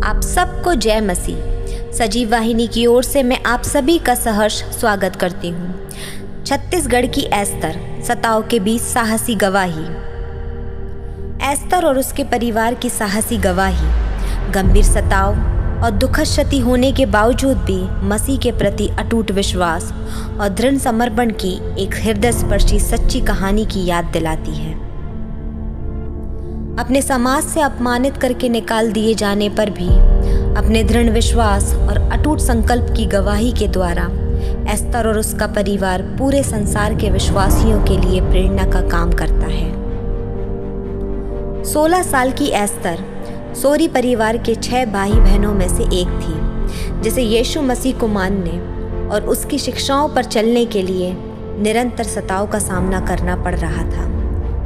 आप सबको जय मसीह। सजीव वाहिनी की ओर से मैं आप सभी का सहर्ष स्वागत करती हूँ। छत्तीसगढ़ की एस्तर, सताव के बीच साहसी गवाही। एस्तर और उसके परिवार की साहसी गवाही। गंभीर सताव और दुखद क्षति होने के बावजूद भी मसीह के प्रति अटूट विश्वास और दृढ़ समर्पण की एक हृदयस्पर्शी सच्ची कहानी की याद दिलाती है। अपने समाज से अपमानित करके निकाल दिए जाने पर भी अपने दृढ़ विश्वास और अटूट संकल्प की गवाही के द्वारा एस्तर और उसका परिवार पूरे संसार के विश्वासियों के लिए प्रेरणा का काम करता है। 16 साल की एस्तर सोरी परिवार के 6 भाई बहनों में से एक थी, जिसे यीशु मसीह को मानने और उसकी शिक्षाओं पर चलने के लिए निरंतर सताव का सामना करना पड़ रहा था।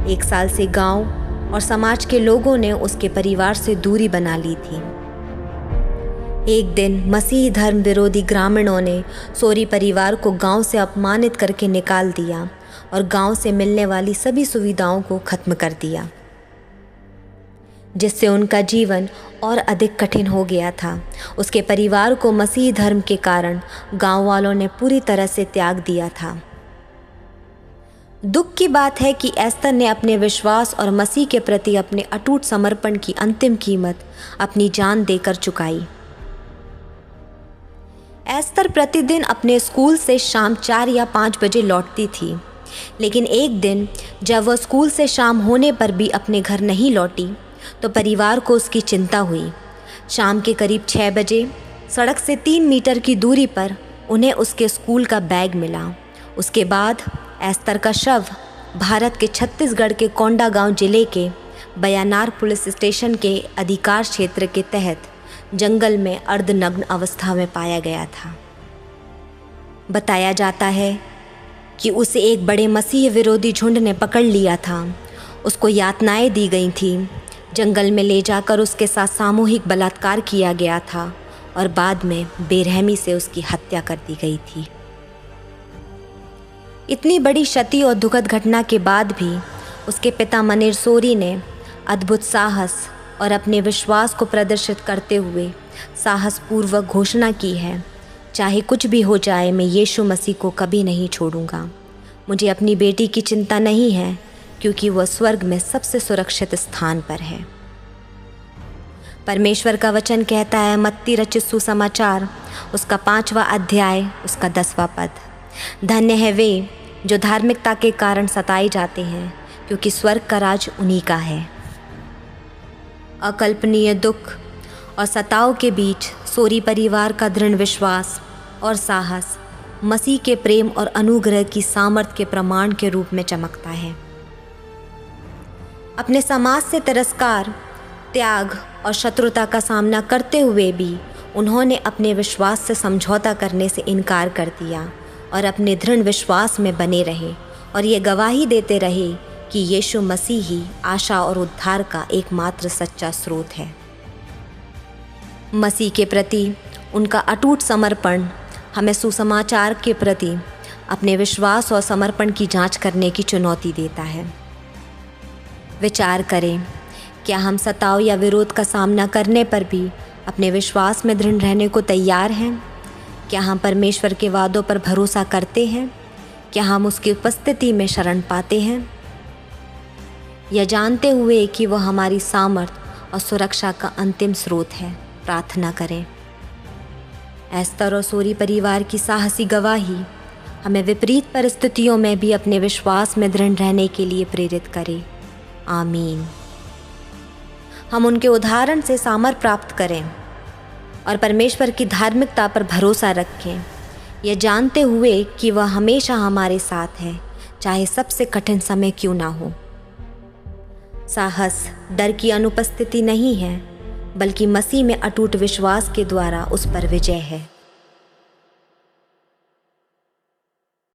1 साल से गांव और समाज के लोगों ने उसके परिवार से दूरी बना ली थी। एक दिन मसीह धर्म विरोधी ग्रामीणों ने सोरी परिवार को गांव से अपमानित करके निकाल दिया और गांव से मिलने वाली सभी सुविधाओं को खत्म कर दिया, जिससे उनका जीवन और अधिक कठिन हो गया था। उसके परिवार को मसीह धर्म के कारण गांव वालों ने पूरी तरह से त्याग दिया था। दुख की बात है कि एस्तर ने अपने विश्वास और मसीह के प्रति अपने अटूट समर्पण की अंतिम कीमत अपनी जान देकर चुकाई। एस्तर प्रतिदिन अपने स्कूल से शाम 4 या 5 बजे लौटती थी, लेकिन एक दिन जब वह स्कूल से शाम होने पर भी अपने घर नहीं लौटी तो परिवार को उसकी चिंता हुई। शाम के करीब 6 बजे सड़क से 3 मीटर की दूरी पर उन्हें उसके स्कूल का बैग मिला। उसके बाद एस्तर का शव भारत के छत्तीसगढ़ के कोंडागांव जिले के बयानार पुलिस स्टेशन के अधिकार क्षेत्र के तहत जंगल में अर्धनग्न अवस्था में पाया गया था। बताया जाता है कि उसे एक बड़े मसीह विरोधी झुंड ने पकड़ लिया था। उसको यातनाएं दी गई थी। जंगल में ले जाकर उसके साथ सामूहिक बलात्कार किया गया था और बाद में बेरहमी से उसकी हत्या कर दी गई थी। इतनी बड़ी क्षति और दुखद घटना के बाद भी उसके पिता मनेर सोरी ने अद्भुत साहस और अपने विश्वास को प्रदर्शित करते हुए साहसपूर्वक घोषणा की है, चाहे कुछ भी हो जाए मैं यीशु मसीह को कभी नहीं छोड़ूंगा। मुझे अपनी बेटी की चिंता नहीं है, क्योंकि वह स्वर्ग में सबसे सुरक्षित स्थान पर है। परमेश्वर का वचन कहता है, मत्ती रचित सुसमाचार उसका 5वां अध्याय उसका 10वां पद, धन्य है वे जो धार्मिकता के कारण सताए जाते हैं, क्योंकि स्वर्ग का राज उन्हीं का है। अकल्पनीय दुख और सताव के बीच सोरी परिवार का दृढ़ विश्वास और साहस मसीह के प्रेम और अनुग्रह की सामर्थ्य के प्रमाण के रूप में चमकता है। अपने समाज से तिरस्कार, त्याग और शत्रुता का सामना करते हुए भी उन्होंने अपने विश्वास से समझौता करने से इनकार कर दिया और अपने दृढ़ विश्वास में बने रहे और ये गवाही देते रहे कि यीशु मसीह ही आशा और उद्धार का एकमात्र सच्चा स्रोत है। मसीह के प्रति उनका अटूट समर्पण हमें सुसमाचार के प्रति अपने विश्वास और समर्पण की जांच करने की चुनौती देता है। विचार करें, क्या हम सताव या विरोध का सामना करने पर भी अपने विश्वास में दृढ़ रहने को तैयार हैं? क्या हम परमेश्वर के वादों पर भरोसा करते हैं? क्या हम उसकी उपस्थिति में शरण पाते हैं? यह जानते हुए कि वह हमारी सामर्थ्य और सुरक्षा का अंतिम स्रोत है, प्रार्थना करें। एस्तर और सोरी परिवार की साहसी गवाही हमें विपरीत परिस्थितियों में भी अपने विश्वास में दृढ़ रहने के लिए प्रेरित करे। आमीन। हम उनके उदाहरण से सामर्थ्य प्राप्त करें और परमेश्वर की धार्मिकता पर भरोसा रखें, यह जानते हुए कि वह हमेशा हमारे साथ है, चाहे सबसे कठिन समय क्यों ना हो। साहस डर की अनुपस्थिति नहीं है, बल्कि मसीह में अटूट विश्वास के द्वारा उस पर विजय है।